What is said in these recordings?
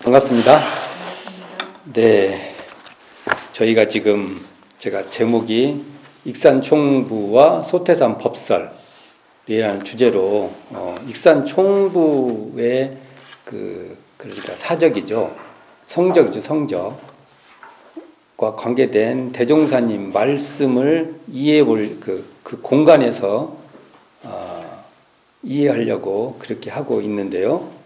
반갑습니다. 네, 저희가 지금 제가 제목이 익산총부와 소태산 법설이라는 주제로 익산총부의 그러니까 사적이죠, 성적이죠, 성적과 관계된 대종사님 말씀을 이해해볼 그 공간에서 이해하려고 그렇게 하고 있는데요.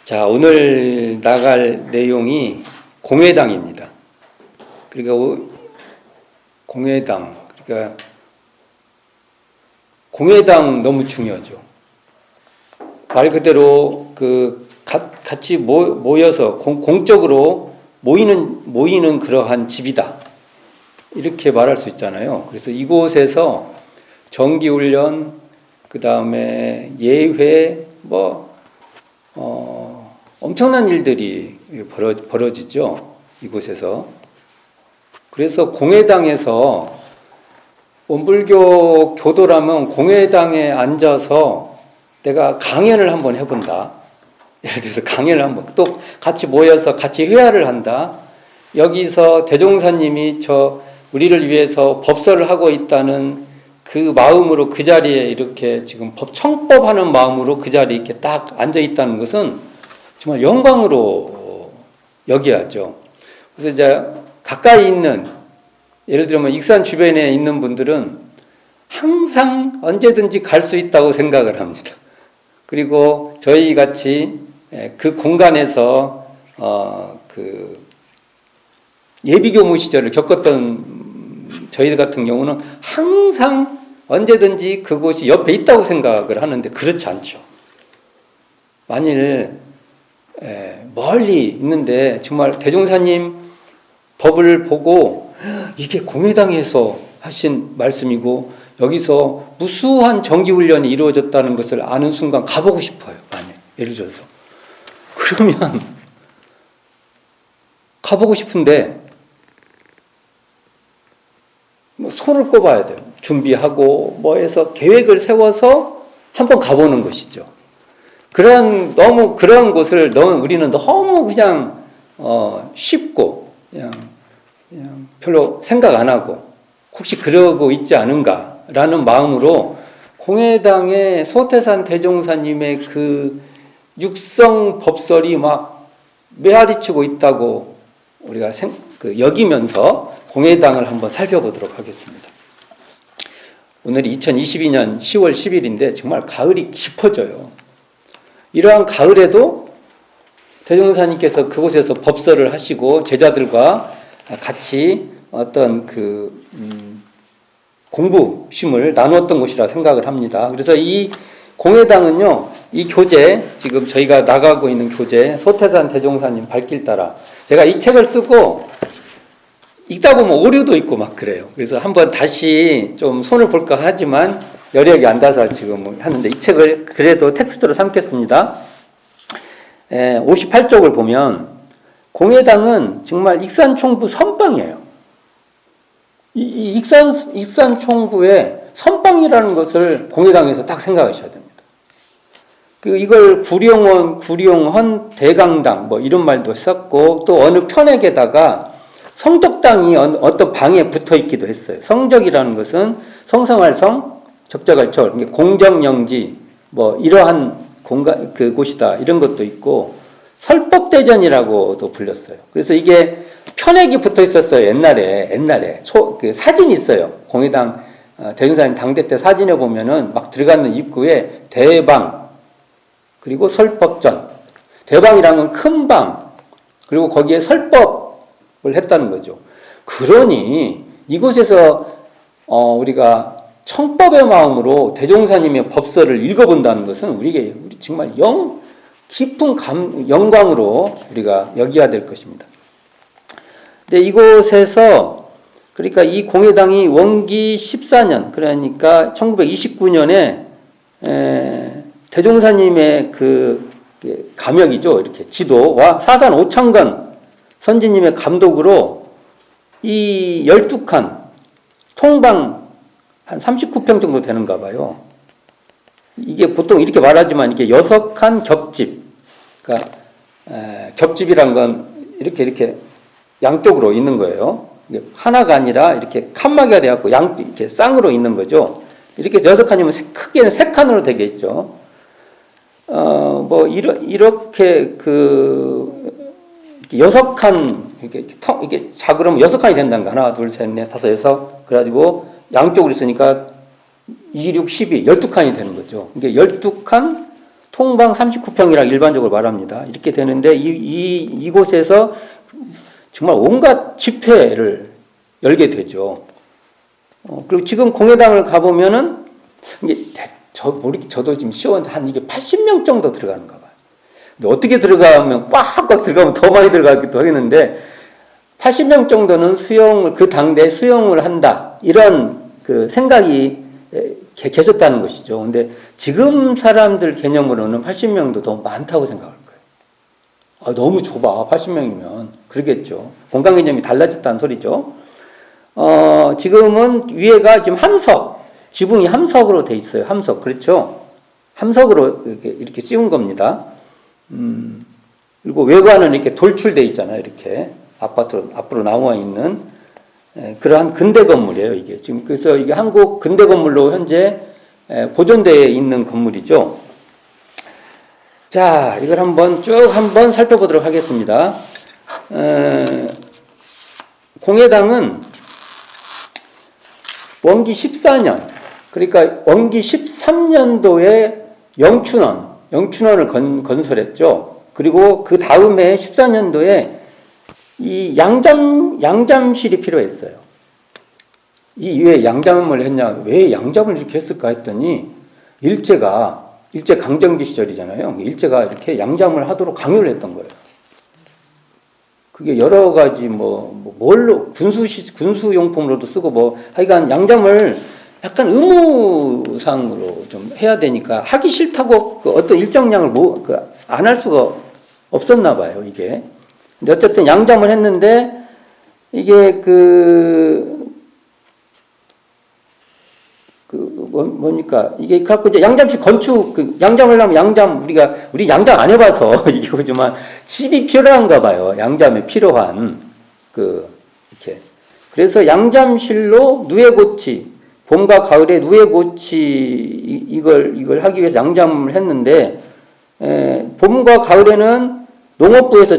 자, 오늘 나갈 내용이 공회당입니다. 그러니까 공회당, 그러니까 공회당 너무 중요하죠. 말 그대로 같이 모여서 공적으로 모이는 그러한 집이다, 이렇게 말할 수 있잖아요. 그래서 이곳에서 정기훈련, 그 다음에 예회, 엄청난 일들이 벌어지죠, 이곳에서. 그래서 공회당에서 원불교 교도라면 공회당에 앉아서 내가 강연을 한번 해본다. 예를 들어서 강연을 한번, 또 같이 모여서 같이 회화를 한다. 여기서 대종사님이 우리를 위해서 법설을 하고 있다는 그 마음으로 그 자리에 이렇게 지금 청법하는 마음으로 그 자리에 이렇게 딱 앉아 있다는 것은 정말 영광으로 여겨야죠. 그래서 이제 가까이 있는, 예를 들면 익산 주변에 있는 분들은 항상 언제든지 갈 수 있다고 생각을 합니다. 그리고 저희 같이 그 공간에서 예비교무 시절을 겪었던 저희들 같은 경우는 항상 언제든지 그곳이 옆에 있다고 생각을 하는데 그렇지 않죠. 만일 멀리 있는데 정말 대종사님 법을 보고 이게 공회당에서 하신 말씀이고 여기서 무수한 정기훈련이 이루어졌다는 것을 아는 순간 가보고 싶어요. 만약 예를 들어서 그러면 가보고 싶은데 손을 꼽아야 돼요. 준비하고 해서 계획을 세워서 한번 가보는 것이죠. 그런 곳을 우리는 너무 그냥 쉽고 그냥 별로 생각 안 하고 혹시 그러고 있지 않은가라는 마음으로 공회당의 소태산 대종사님의 그 육성 법설이 막 메아리치고 있다고 우리가 여기면서 공회당을 한번 살펴보도록 하겠습니다. 오늘이 2022년 10월 10일인데 정말 가을이 깊어져요. 이러한 가을에도 대종사님께서 그곳에서 법설을 하시고 제자들과 같이 어떤 공부심을 나누었던 곳이라 생각을 합니다. 그래서 이 공회당은요, 이 교재, 지금 저희가 나가고 있는 교재, 소태산 대종사님 발길 따라, 제가 이 책을 쓰고 읽다 보면 오류도 있고 막 그래요. 그래서 한번 다시 좀 손을 볼까 하지만 여력이 안 닿아서 지금 하는데, 이 책을 그래도 텍스트로 삼겠습니다. 58쪽을 보면 공회당은 정말 익산총부 선방이에요. 이 익산총부의 선방이라는 것을 공회당에서 딱 생각하셔야 됩니다. 이걸 구룡헌 대강당 이런 말도 했었고, 또 어느 편액에다가 성적당이 어떤 방에 붙어 있기도 했어요. 성적이라는 것은 성성할 성, 적적할 적, 공정영지 이러한 공간, 곳이다, 이런 것도 있고, 설법대전이라고도 불렸어요. 그래서 이게 편액이 붙어 있었어요. 옛날에 사진이 있어요. 공회당 대종사님 당대 때 사진에 보면은 막 들어가는 입구에 대방, 그리고 설법전, 대방이라는 건 큰 방, 그리고 거기에 설법을 했다는 거죠. 그러니 이곳에서 우리가 청법의 마음으로 대종사님의 법설을 읽어본다는 것은 우리 정말 깊은 영광으로 우리가 여겨야 될 것입니다. 근데 이곳에서, 그러니까 이 공회당이 원기 14년, 그러니까 1929년에 대종사님의 감역이죠. 이렇게 지도와 사산 5천건 선지님의 감독으로 이 12칸 통방 한 39평 정도 되는가 봐요. 이게 보통 이렇게 말하지만 이게 6칸 겹집, 그러니까 겹집이란 건 이렇게 양쪽으로 있는 거예요. 이게 하나가 아니라 이렇게 칸막이가 돼갖고 이렇게 쌍으로 있는 거죠. 이렇게 6칸이면 크게는 3칸으로 되겠죠. 뭐 이렇게 6칸 이게 작으면 6칸이 된다는 거. 하나, 둘, 셋, 넷, 다섯, 여섯. 그래가지고 양쪽으로 있으니까 2, 6, 12, 12칸이 되는 거죠. 이게 12칸 통방 39평이라고 일반적으로 말합니다. 이렇게 되는데 이곳에서 정말 온갖 집회를 열게 되죠. 그리고 지금 공회당을 가보면은 이게 저도 지금 시원한데 한 이게 80명 정도 들어가는가 봐요. 근데 어떻게 들어가면 꽉꽉 들어가면 더 많이 들어가기도 하겠는데 80명 정도는 그 당대에 수용을 한다. 이런 그 생각이 계셨다는 것이죠. 근데 지금 사람들 개념으로는 80명도 더 많다고 생각할 거예요. 너무 좁아. 80명이면. 그러겠죠. 공간 개념이 달라졌다는 소리죠. 지금은 위에가 지금 함석, 지붕이 함석으로 돼 있어요. 함석. 그렇죠. 함석으로 이렇게 씌운 겁니다. 그리고 외관은 이렇게 돌출돼 있잖아요. 이렇게 앞으로 나와 있는 그러한 근대 건물이에요. 이게 지금 그래서 이게 한국 근대 건물로 현재 보존되어 있는 건물이죠. 자, 이걸 한번 살펴보도록 하겠습니다. 공회당은 원기 14년, 그러니까 원기 13년도에 영춘원을 건설했죠. 그리고 그 다음에 14년도에 이 양잠실이 필요했어요. 왜 양잠을 했냐, 왜 양잠을 이렇게 했을까 했더니 일제 강점기 시절이잖아요. 일제가 이렇게 양잠을 하도록 강요를 했던 거예요. 그게 여러 가지 뭘로 군수용품으로도 쓰고 하여간 양잠을 약간 의무상으로 좀 해야 되니까 하기 싫다고 어떤 일정량을 안 할 수가 없었나 봐요, 이게. 근데 어쨌든 양잠을 했는데 이게 뭡니까? 이게 갖고 이제 양잠실 건축, 양잠을 하면 우리 양잠 안 해봐서 이게 그지만 집이 필요한가 봐요. 양잠에 필요한, 이렇게. 그래서 양잠실로 누에고치, 봄과 가을에 누에고치, 이걸 하기 위해서 양잠을 했는데, 봄과 가을에는 농업부에서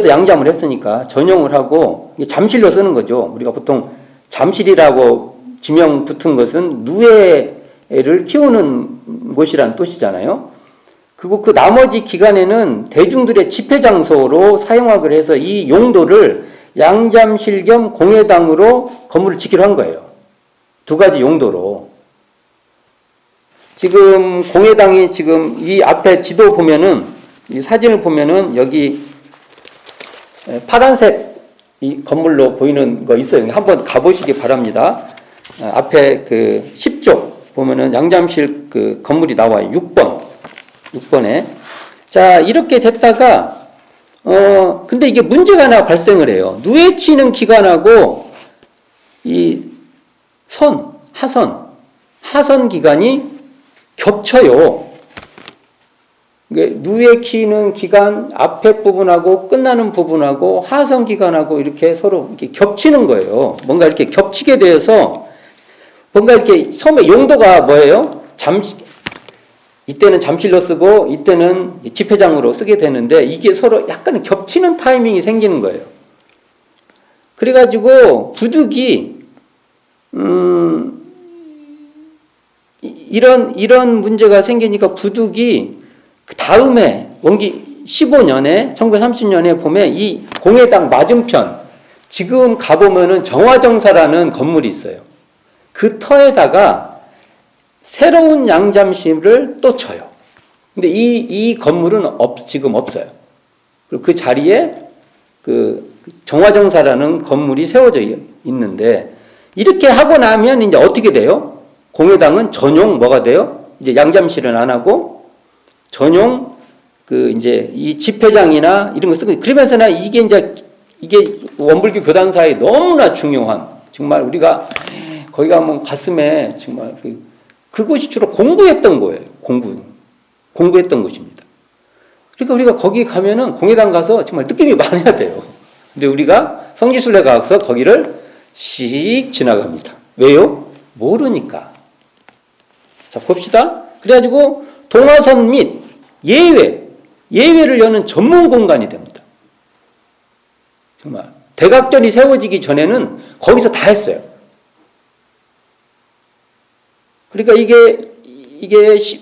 양잠을 했으니까 전용을 하고, 잠실로 쓰는 거죠. 우리가 보통 잠실이라고 지명 붙은 것은 누에를 키우는 곳이라는 뜻이잖아요. 그리고 그 나머지 기간에는 대중들의 집회 장소로 사용하기로 해서 이 용도를 양잠실 겸 공회당으로 건물을 짓기로 한 거예요. 두 가지 용도로. 지금 공회당이 지금 이 앞에 지도 보면은, 이 사진을 보면은 여기 파란색 이 건물로 보이는 거 있어요. 한번 가보시기 바랍니다. 앞에 10쪽 보면은 양잠실 건물이 나와요. 6번에. 자, 이렇게 됐다가, 근데 이게 문제가 하나 발생을 해요. 누에치는 기간하고 이 하선 기간이 겹쳐요. 누에 키는 기간 앞에 부분하고 끝나는 부분하고 하선 기간하고 이렇게 서로 이렇게 겹치는 거예요. 뭔가 이렇게 겹치게 되어서 뭔가 이렇게 섬의 용도가 뭐예요? 이때는 잠실로 쓰고 이때는 집회장으로 쓰게 되는데 이게 서로 약간 겹치는 타이밍이 생기는 거예요. 그래가지고 부득이 이런 문제가 생기니까 부득이 그 다음에 원기 15년에 1930년에 보면 이 공회당 맞은편 지금 가보면은 정화정사라는 건물이 있어요. 그 터에다가 새로운 양잠실을 또 쳐요. 근데 이 건물은 지금 없어요. 그리고 그 자리에 정화정사라는 건물이 세워져 있는데 이렇게 하고 나면 이제 어떻게 돼요? 공회당은 전용 뭐가 돼요? 이제 양잠실은 안 하고 전용 이제 이 집회장이나 이런 거 쓰고 그러면서나 이게 원불교 교단사에 너무나 중요한 정말 우리가 거기 가면 가슴에 정말 그곳이 주로 공부했던 거예요. 공부했던 곳입니다. 그러니까 우리가 거기 가면은 공회당 가서 정말 느낌이 많아야 돼요. 근데 우리가 성지순례 가서 거기를 씩 지나갑니다. 왜요? 모르니까. 자, 봅시다. 그래가지고 동화선 및 예외를 여는 전문 공간이 됩니다. 정말 대각전이 세워지기 전에는 거기서 다 했어요. 그러니까 이게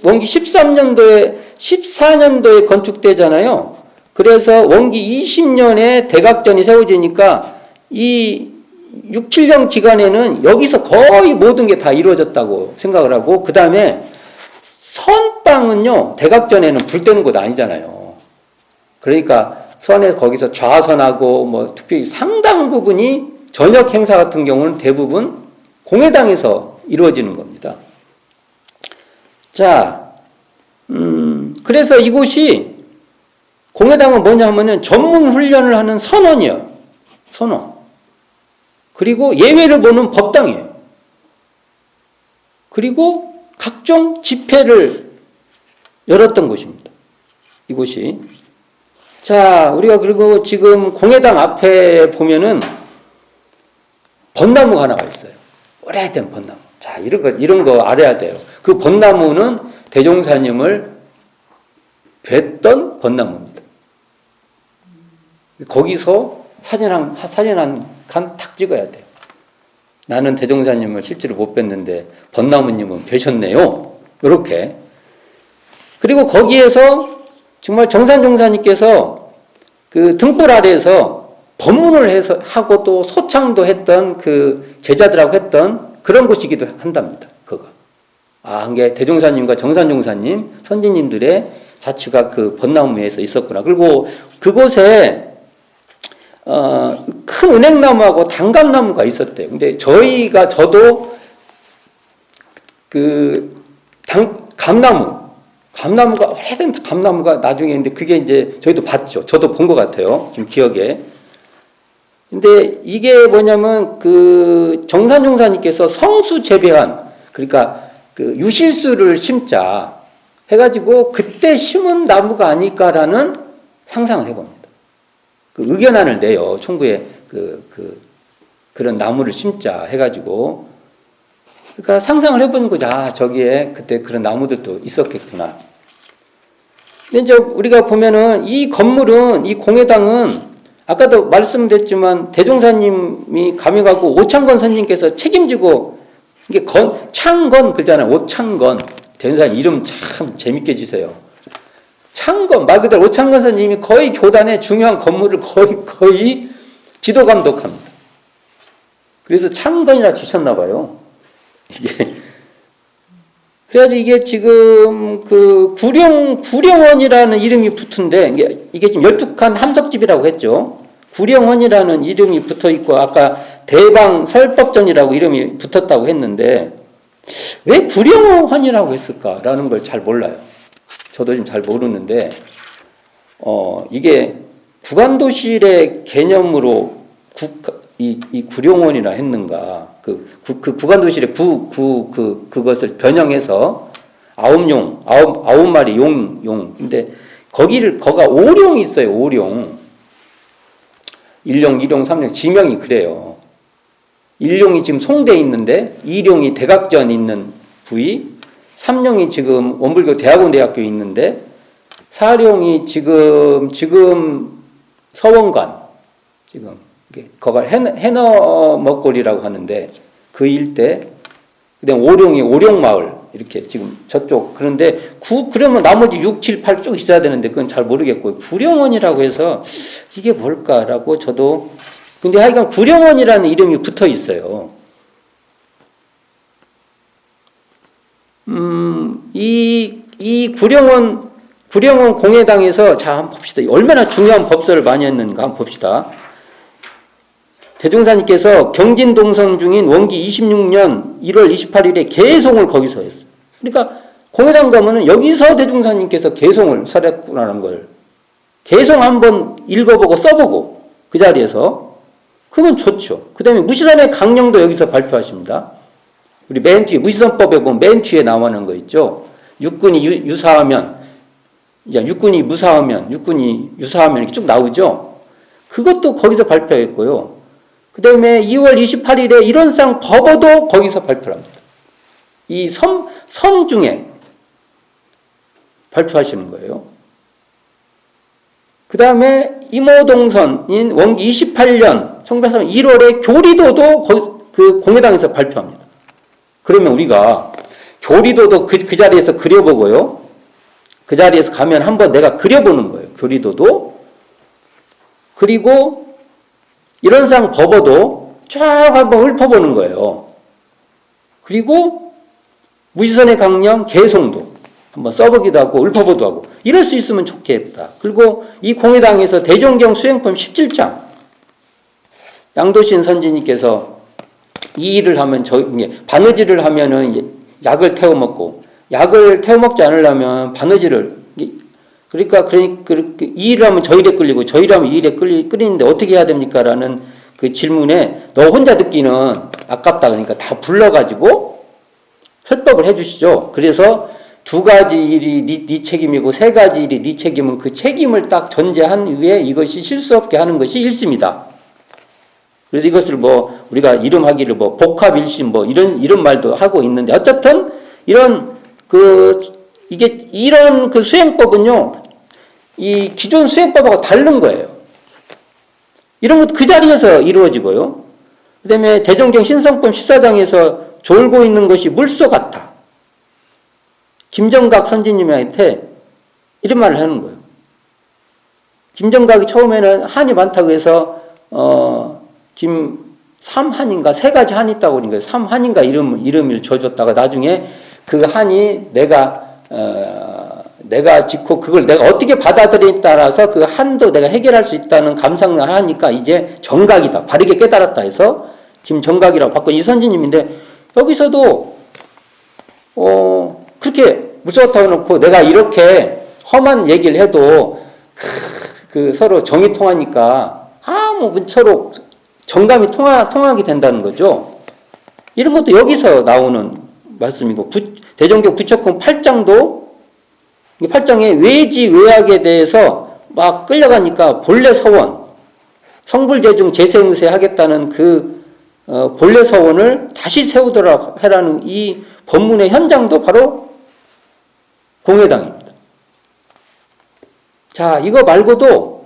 원기 14년도에 건축되잖아요. 그래서 원기 20년에 대각전이 세워지니까 이 6, 7년 기간에는 여기서 거의 모든 게 다 이루어졌다고 생각을 하고, 그 다음에 선방은요, 대각전에는 불 때는 곳 아니잖아요. 그러니까 선에 거기서 좌선하고 뭐 특별히 상당 부분이 저녁 행사 같은 경우는 대부분 공회당에서 이루어지는 겁니다. 자, 그래서 이곳이 공회당은 뭐냐 하면은 전문 훈련을 하는 선원이에요. 선원. 그리고 예외를 보는 법당이에요. 그리고 각종 집회를 열었던 곳입니다. 이곳이. 자, 우리가 그리고 지금 공회당 앞에 보면은 벚나무가 하나가 있어요. 오래된 벚나무. 자, 이런 거 알아야 돼요. 그 벚나무는 대종사님을 뵀던 벚나무입니다. 거기서 사진 한 칸 탁 찍어야 돼요. 나는 대종사님을 실제로 못 뵀는데 벚나무님은 뵈셨네요. 이렇게. 그리고 거기에서 정말 정산종사님께서 그 등불 아래에서 법문을 해서 하고 또 소창도 했던 그 제자들하고 했던 그런 곳이기도 한답니다. 그거. 이게 대종사님과 정산종사님, 선지님들의 자취가 그 벚나무에서 있었구나. 그리고 그곳에 큰 은행나무하고 단감나무가 있었대요. 근데 저도 그 감나무가 오래된 감나무가 나중에 있는데 그게 이제 저희도 봤죠. 저도 본 것 같아요. 지금 기억에. 근데 이게 뭐냐면 그 정산종사님께서 성수 재배한, 그러니까 그 유실수를 심자 해가지고 그때 심은 나무가 아닐까라는 상상을 해봅니다. 그 의견안을 내요. 총구에 그런 나무를 심자 해가지고. 그러니까 상상을 해보는 거죠. 저기에 그때 그런 나무들도 있었겠구나. 근데 이제 우리가 보면은 이 건물은, 이 공회당은 아까도 말씀드렸지만 대종사님이 감해가고 오창건 선생님께서 책임지고, 이게 창건 그러잖아요. 오창건. 대종사님 이름 참 재밌게 지세요. 창건, 말 그대로 오창건 선생님이 거의 교단의 중요한 건물을 거의 지도 감독합니다. 그래서 창건이라 주셨나 봐요. 이게. 그래가지고 이게 지금 그 구령원이라는 이름이 붙은데, 이게 지금 12칸 함석집이라고 했죠. 구령원이라는 이름이 붙어 있고, 아까 대방 설법전이라고 이름이 붙었다고 했는데, 왜 구령원이라고 했을까라는 걸 잘 몰라요. 저도 지금 잘 모르는데, 이게 구간도실의 개념으로 이 구룡원이라 했는가, 그 구간도실의 그것을 변형해서 아홉 마리 용. 근데 거가 오룡이 있어요, 오룡. 1룡, 2룡, 3룡, 지명이 그래요. 1룡이 지금 송대에 있는데, 2룡이 대각전 있는 부위, 3룡이 지금 원불교 대학원대학교에 있는데, 4룡이 지금 서원관, 지금 거가 해너 먹거리라고 하는데 그 일대, 그다음 5룡이 오룡마을 이렇게 지금 저쪽. 그런데 그러면 나머지 6, 7, 8 쭉 있어야 되는데 그건 잘 모르겠고, 구령원이라고 해서 이게 뭘까라고 저도. 근데 하여간 구령원이라는 이름이 붙어 있어요. 이 구령원 공회당에서, 자, 한번 봅시다. 얼마나 중요한 법설을 많이 했는가 한번 봅시다. 대종사님께서 경진동선 중인 원기 26년 1월 28일에 개송을 거기서 했어요. 그러니까 공회당 가면은 여기서 대종사님께서 개송을 설했구나라는 걸, 개송 한번 읽어보고 써보고 그 자리에서, 그러면 좋죠. 그 다음에 무시선의 강령도 여기서 발표하십니다. 우리 맨 뒤에 무시선법에 보면 맨 뒤에 나오는 거 있죠. 육군이 유사하면 이제 육군이 유사하면 이렇게 쭉 나오죠. 그것도 거기서 발표했고요. 그 다음에 2월 28일에 이론상 법어도 거기서 발표를 합니다. 이 선 중에 발표하시는 거예요. 그 다음에 이모동선인 원기 28년 1903년 1월에 교리도도 그 공회당에서 발표합니다. 그러면 우리가 교리도도 그 자리에서 그려보고요. 그 자리에서 가면 한번 내가 그려보는 거예요. 교리도도. 그리고 이론상 법어도 쫙 한번 읊어보는 거예요. 그리고 무지선의 강령 개송도 한번 써보기도 하고 읊어보기도 하고 이럴 수 있으면 좋겠다. 그리고 이 공회당에서 대종경 수행품 17장 양도신 선지님께서 이 일을 하면 바느질을 하면은 약을 태워 먹고 약을 태워 먹지 않으려면 바느질을 그러니까 이 일을 하면 저 일에 끌리고 저 일을 하면 이 일에 끌리는데 어떻게 해야 됩니까? 라는 그 질문에 너 혼자 듣기는 아깝다 그러니까 다 불러가지고 설법을 해주시죠. 그래서 2가지 일이 네 책임이고 3가지 일이 네 책임은 그 책임을 딱 전제한 후에 이것이 실수 없게 하는 것이 일심이다. 그래서 이것을 우리가 이름하기를 복합일심 이런 말도 하고 있는데 어쨌든 이런 수행법은요 이 기존 수행법하고 다른 거예요. 이런 것도 그 자리에서 이루어지고요. 그 다음에 대종경 신성법 14장에서 졸고 있는 것이 물소 같아. 김정각 선지님한테 이런 말을 하는 거예요. 김정각이 처음에는 한이 많다고 해서 삼한인가 3가지 한이 있다고 그러니까 삼한인가 이름을 줘줬다가 나중에 그 한이 내가 짓고 그걸 내가 어떻게 받아들이냐에 따라서 그 한도 내가 해결할 수 있다는 감상을 하니까 이제 정각이다. 바르게 깨달았다 해서 김정각이라고 바꿔 이 선지님인데 여기서도 그렇게 무서웠다고 놓고 내가 이렇게 험한 얘기를 해도 서로 정이 통하니까 서로 정감이 통하게 된다는 거죠. 이런 것도 여기서 나오는 말씀이고 대종경 부처품 8장도 8장에 외지 외학에 대해서 막 끌려가니까 본래 서원 성불재중 재생세 하겠다는 그 본래 서원을 다시 세우도록 해라는 이 법문의 현장도 바로 공회당입니다. 자, 이거 말고도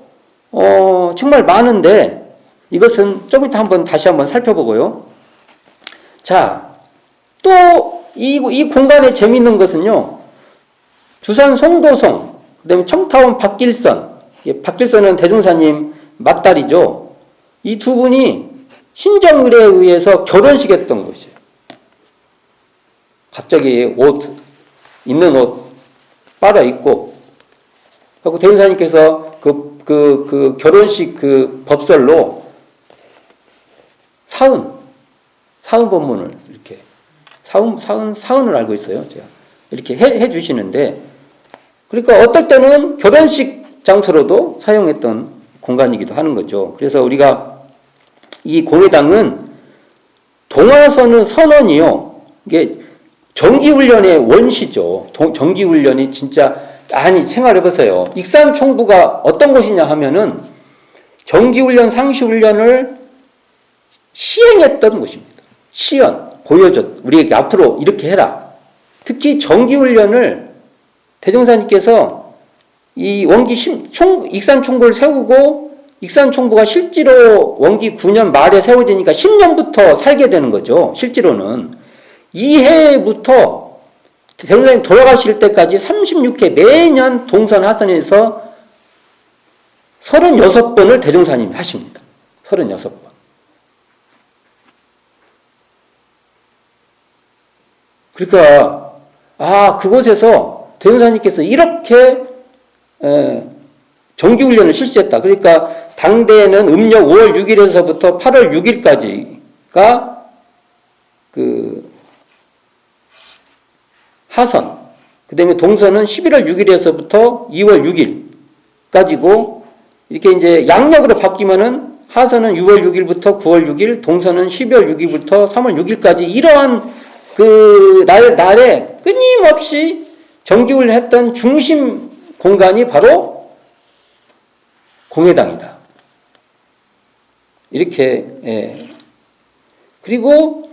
정말 많은데 이것은 좀 이따 다시 한번 살펴보고요. 자, 또 이 공간에 재미있는 것은요. 두산 송도성, 그 다음에 청타원 박길선, 박길선은 대종사님 맏딸이죠. 이 두 분이 신정의례에 의해서 결혼식 했던 것이에요. 갑자기 있는 옷 빨아 입고, 하고 대종사님께서 그 결혼식 그 법설로 사은 법문을 이렇게, 사은을 알고 있어요. 제가. 이렇게 해 주시는데, 그러니까 어떨 때는 결혼식 장소로도 사용했던 공간이기도 하는 거죠. 그래서 우리가 이 공회당은 동화선의 선언이요. 이게 정기훈련의 원시죠. 정기훈련이 진짜 생각해보세요. 익산총부가 어떤 것이냐 하면은 정기훈련, 상시훈련을 시행했던 곳입니다. 보여줬. 우리에게 앞으로 이렇게 해라. 특히 정기훈련을 대종사님께서 이 원기 익산총부를 세우고 익산총부가 실제로 원기 9년 말에 세워지니까 10년부터 살게 되는 거죠. 실제로는. 이 해부터 대종사님 돌아가실 때까지 36회 매년 동선 하선에서 36번을 대종사님이 하십니다. 36번. 그러니까 그곳에서 대종사님께서 이렇게 정기훈련을 실시했다. 그러니까 당대에는 음력 5월 6일에서부터 8월 6일까지가 그 하선, 그 다음에 동선은 11월 6일에서부터 2월 6일까지고 이렇게 이제 양력으로 바뀌면은 하선은 6월 6일부터 9월 6일, 동선은 12월 6일부터 3월 6일까지 이러한 그 날에 끊임없이 정기훈련 했던 중심 공간이 바로 공회당이다. 이렇게, 예. 그리고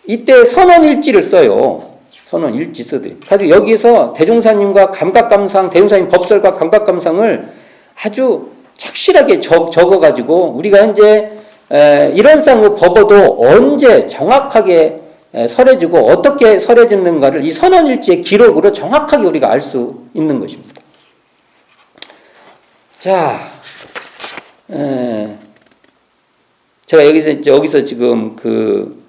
이때 선언일지를 써요. 선언일지 쓰듯. 가지고 여기서 대종사님과 감각감상, 대종사님 법설과 감각감상을 아주 착실하게 적어가지고 우리가 현재 이런 쌍의 법어도 언제 정확하게 설해주고 어떻게 설해졌는가를 이 선언일지의 기록으로 정확하게 우리가 알 수 있는 것입니다. 자, 제가 여기서 지금 그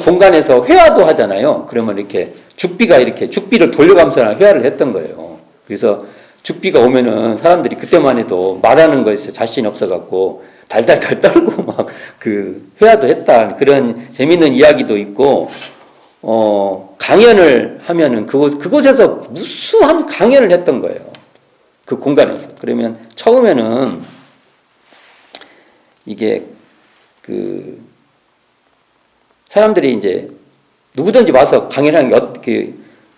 공간에서 회화도 하잖아요. 그러면 이렇게 죽비를 돌려가면서 회화를 했던 거예요. 그래서 죽비가 오면은 사람들이 그때만 해도 말하는 것에 자신이 없어갖고 달달달 떨고 막 그 회화도 했다. 그런 재밌는 이야기도 있고, 강연을 하면은 그곳에서 무수한 강연을 했던 거예요. 그 공간에서. 그러면 처음에는 이게 사람들이 이제 누구든지 와서 강연하는 게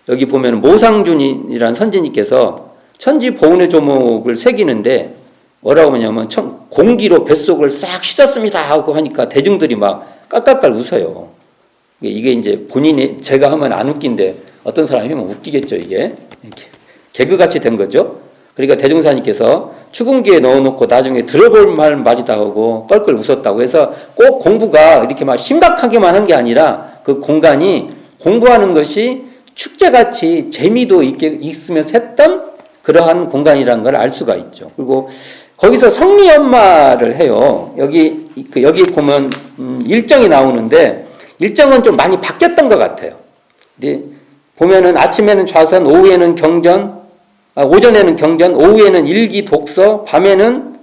여기 보면 모상준이라는 선지님께서 천지 보훈의 조목을 새기는데 뭐라고 하냐면 공기로 뱃속을 싹 씻었습니다 하고 하니까 대중들이 막 깔깔깔 웃어요. 이게 이제 본인이 제가 하면 안 웃긴데 어떤 사람이 하면 웃기겠죠. 이게 개그같이 된 거죠. 그러니까 대종사님께서 추궁기에 넣어놓고 나중에 들어볼 말이다 하고 뻘뻘 웃었다고 해서 꼭 공부가 이렇게 막 심각하게만 한 게 아니라 그 공간이 공부하는 것이 축제같이 재미도 있으면서 했던 그러한 공간이라는 걸 알 수가 있죠. 그리고 거기서 성리연마를 해요. 여기 보면 일정이 나오는데 일정은 좀 많이 바뀌었던 것 같아요. 근데 보면은 아침에는 좌선, 오후에는 경전, 오전에는 경전, 오후에는 일기 독서, 밤에는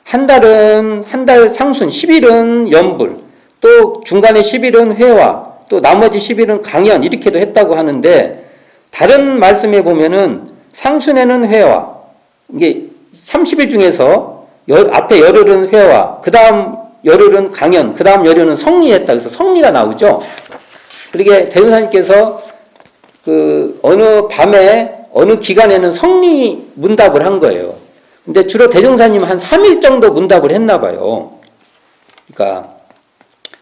한 달 상순, 10일은 연불, 또 중간에 10일은 회화, 또 나머지 10일은 강연 이렇게도 했다고 하는데 다른 말씀에 보면은 상순에는 회화, 이게 30일 중에서 앞에 열흘은 회화, 그 다음 열흘은 강연, 그 다음 열흘은 성리했다. 그래서 성리가 나오죠. 그러게 대종사님께서 어느 밤에 어느 기간에는 성리 문답을 한 거예요. 근데 주로 대종사님 한 3일 정도 문답을 했나 봐요. 그러니까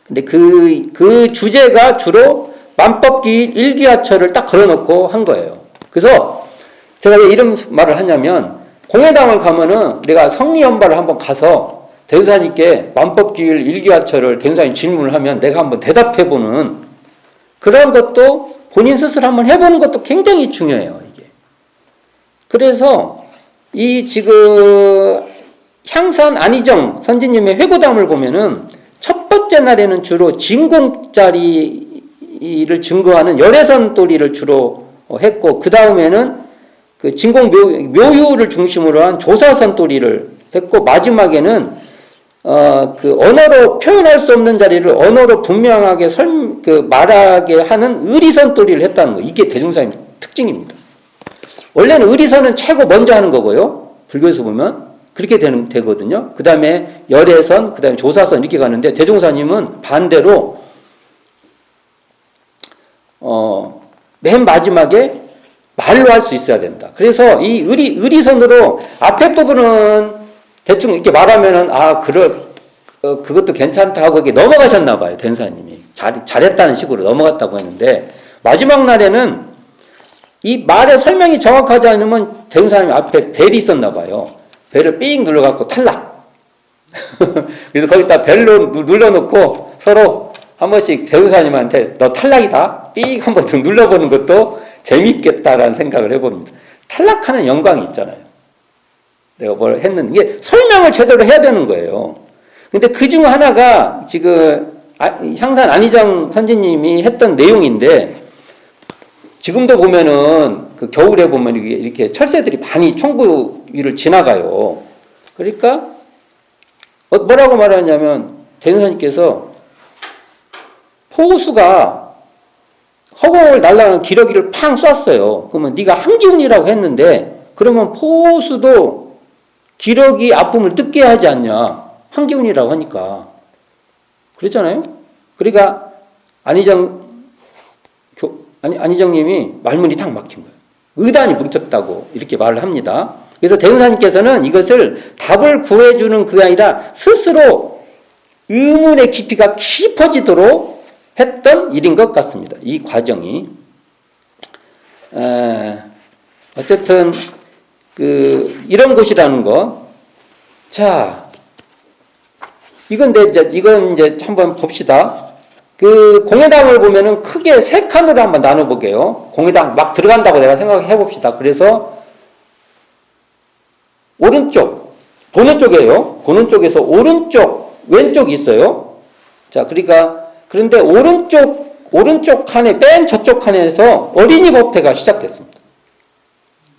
근데 그 주제가 주로 만법기 일기하처를 딱 걸어놓고 한 거예요. 그래서 제가 왜 이런 말을 하냐면 공회당을 가면은 내가 성리연발을 한번 가서 대종사님께 만법기일 일기하처를 대종사님 질문을 하면 내가 한번 대답해보는 그런 것도 본인 스스로 한번 해보는 것도 굉장히 중요해요. 이게. 그래서 이 지금 향산 안희정 선지님의 회고담을 보면은 첫 번째 날에는 주로 진공자리를 증거하는 열애선 도리를 주로 했고 그 다음에는 그 진공 묘유를 중심으로 한 조사선 도리를 했고 마지막에는 그 언어로 표현할 수 없는 자리를 언어로 분명하게 말하게 하는 의리선 도리를 했다는 거. 이게 대종사님 특징입니다. 원래는 의리선은 최고 먼저 하는 거고요. 불교에서 보면 그렇게 되거든요. 그 다음에 열애선, 그 다음에 조사선 이렇게 가는데 대종사님은 반대로 맨 마지막에 말로 할 수 있어야 된다. 그래서 이 의리선으로 앞에 부분은 대충 이렇게 말하면은 그것도 괜찮다 하고 이렇게 넘어가셨나 봐요. 대종사님이 잘했다는 식으로 넘어갔다고 했는데 마지막 날에는 이 말의 설명이 정확하지 않으면 대종사님 앞에 벨이 있었나 봐요. 벨을 삥 눌러갖고 탈락. 그래서 거기다 벨로 눌러놓고 서로 한 번씩 대종사님한테 너 탈락이다. 삥 한 번 더 눌러보는 것도 재밌겠다라는 생각을 해봅니다. 탈락하는 영광이 있잖아요. 내가 뭘 했는데 이게 설명을 제대로 해야 되는 거예요. 근데 그중 하나가 지금 향산 안희정 선지님이 했던 내용인데 지금도 보면은 그 겨울에 보면 이렇게 철새들이 많이 총부 위를 지나가요. 그러니까 뭐라고 말하냐면 대종사님께서 포수가 허공을 날아가는 기러기를 팡 쐈어요. 그러면 네가 한기운이라고 했는데 그러면 포수도 기러기 아픔을 느껴야 하지 않냐. 한기운이라고 하니까. 그랬잖아요. 그러니까 안희정님이 말문이 탁 막힌 거예요. 의단이 뭉쳤다고 이렇게 말을 합니다. 그래서 대종사님께서는 이것을 답을 구해주는 그게 아니라 스스로 의문의 깊이가 깊어지도록 했던 일인 것 같습니다. 이 과정이. 어쨌든 이런 곳이라는 거. 자, 이건 이제 한번 봅시다. 공회당을 보면은 크게 세 칸으로 한번 나눠볼게요. 공회당 막 들어간다고 내가 생각해 봅시다. 그래서 오른쪽, 보는 쪽이에요. 보는 쪽에서 오른쪽, 왼쪽이 있어요. 자, 그런데 오른쪽 칸에, 맨 저쪽 칸에서 어린이 법회가 시작됐습니다.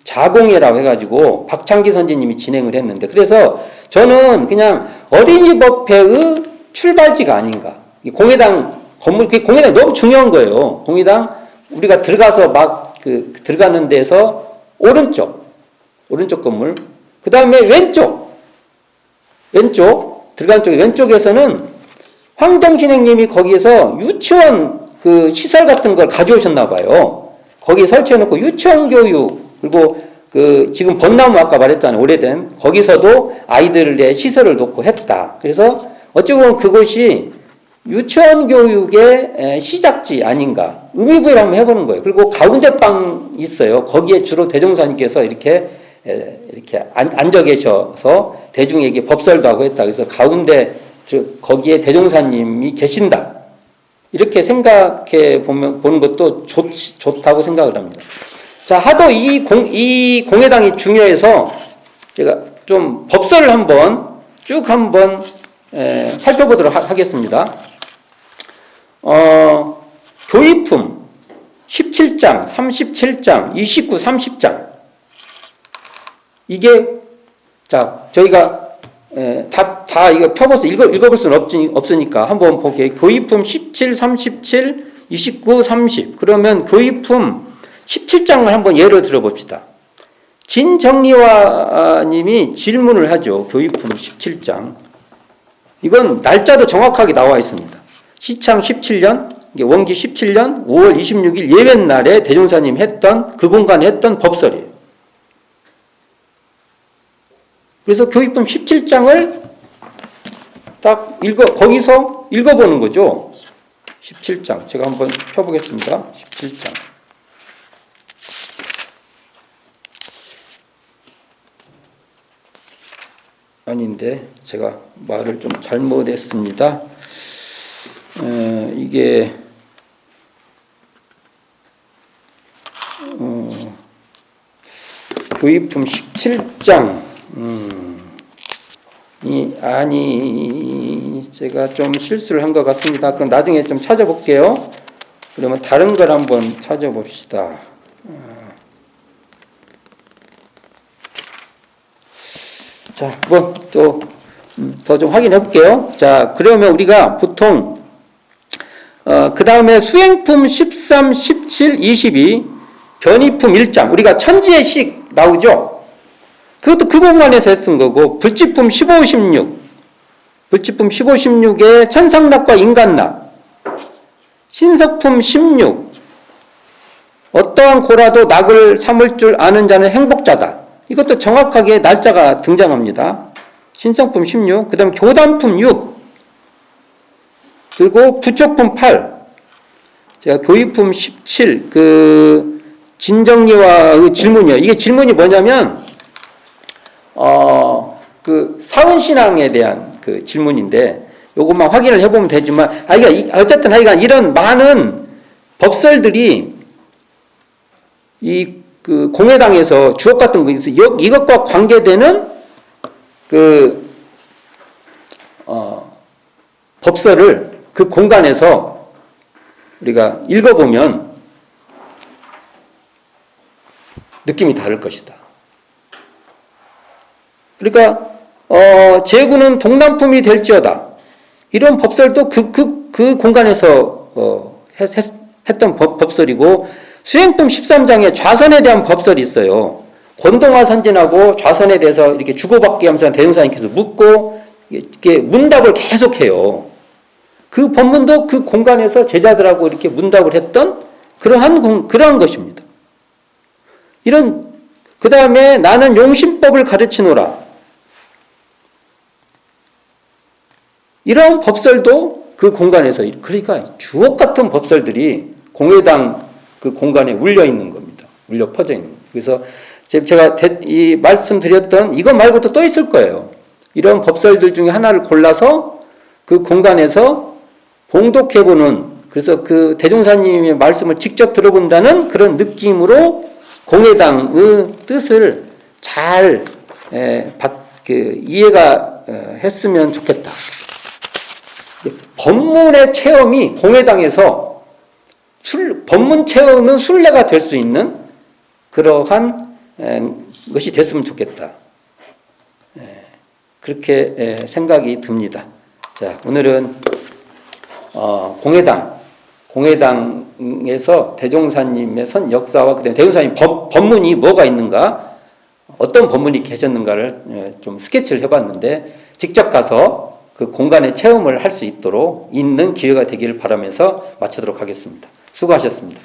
자공회라고 해가지고 박창기 선지님이 진행을 했는데, 그래서 저는 그냥 어린이 법회의 출발지가 아닌가. 공회당 건물, 공회당이 너무 중요한 거예요. 공회당, 우리가 들어가서 들어가는 데서 오른쪽 건물. 그 다음에 왼쪽, 들어가는 쪽에 왼쪽에서는 황동신행님이 거기에서 유치원 시설 같은 걸 가져오셨나 봐요. 거기 설치해놓고 유치원 교육, 그리고 지금 벚나무 아까 말했잖아요. 오래된. 거기서도 아이들의 시설을 놓고 했다. 그래서 어찌 보면 그곳이 유치원 교육의 시작지 아닌가. 의미부여를 한번 해보는 거예요. 그리고 가운데 방 있어요. 거기에 주로 대종사님께서 이렇게 앉아 계셔서 대중에게 법설도 하고 했다. 그래서 가운데 거기에 대종사님이 계신다. 이렇게 생각해 보는 것도 좋다고 생각을 합니다. 자, 하도 이 공회당이 중요해서 제가 좀 법설을 쭉 살펴보도록 하겠습니다. 교의품 17장, 37장, 29, 30장. 이게, 자, 저희가 다 이거 펴봐서 읽어볼 수는 없으니까 한번 볼게요. 교의품 17, 37, 29, 30. 그러면 교의품 17장을 한번 예를 들어봅시다. 진정리화 님이 질문을 하죠. 교의품 17장. 이건 날짜도 정확하게 나와 있습니다. 시창 17년, 원기 17년 5월 26일 예배날에 대종사님 그 공간에 했던 법설이에요. 그래서 교의품 17장을 딱 거기서 읽어보는 거죠. 17장. 제가 한번 펴보겠습니다. 17장. 아닌데, 제가 말을 좀 잘못했습니다. 이게, 교의품 17장. 제가 좀 실수를 한 것 같습니다. 그럼 나중에 좀 찾아볼게요. 그러면 다른 걸 한번 찾아봅시다. 자, 뭐, 더 좀 확인해 볼게요. 자, 그러면 우리가 보통, 그 다음에 수행품 13, 17, 22, 변이품 1장. 우리가 천지의 식 나오죠? 그것도 그 공간에서 쓴 거고, 불지품 15, 16. 불지품 15, 16에 천상낙과 인간낙. 신석품 16. 어떠한 고라도 낙을 삼을 줄 아는 자는 행복자다. 이것도 정확하게 날짜가 등장합니다. 신성품 16. 그 다음에 교단품 6. 그리고 부촉품 8. 제가 교의품 17. 진정리와의 질문이에요. 이게 질문이 뭐냐면, 사원신앙에 대한 질문인데, 요것만 확인을 해보면 되지만, 어쨌든 이런 많은 법설들이 공회당에서 주옥 같은 거 있어요. 이것과 관계되는 법설을 그 공간에서 우리가 읽어보면 느낌이 다를 것이다. 그러니까 제구는 동남품이 될지어다. 이런 법설도 그 공간에서 했던 법설이고, 수행품 13장에 좌선에 대한 법설이 있어요. 권동화 선진하고 좌선에 대해서 이렇게 주고받기 하면서 대종사님께서 묻고 이렇게 문답을 계속해요. 그 법문도 그 공간에서 제자들하고 이렇게 문답을 했던 그러한 것입니다. 이런, 그 다음에 나는 용신법을 가르치노라. 이런 법설도 그 공간에서, 그러니까 주옥 같은 법설들이 공회당 그 공간에 울려 있는 겁니다. 울려 퍼져 있는 겁니다. 그래서 제가 이 말씀드렸던 이거 말고도 또 있을 거예요. 이런 법설들 중에 하나를 골라서 그 공간에서 봉독해보는, 그래서 그 대종사님의 말씀을 직접 들어본다는 그런 느낌으로 공회당의 뜻을 잘 이해가 했으면 좋겠다. 법문의 체험이 공회당에서 법문 체험은 순례가 될 수 있는 그러한 것이 됐으면 좋겠다. 그렇게 생각이 듭니다. 자, 오늘은 공회당에서 대종사님의 선 역사와 그다음에 대종사님 법문이 뭐가 있는가, 어떤 법문이 계셨는가를 좀 스케치를 해봤는데, 직접 가서 그 공간의 체험을 할 수 있도록 있는 기회가 되기를 바라면서 마치도록 하겠습니다. 수고하셨습니다.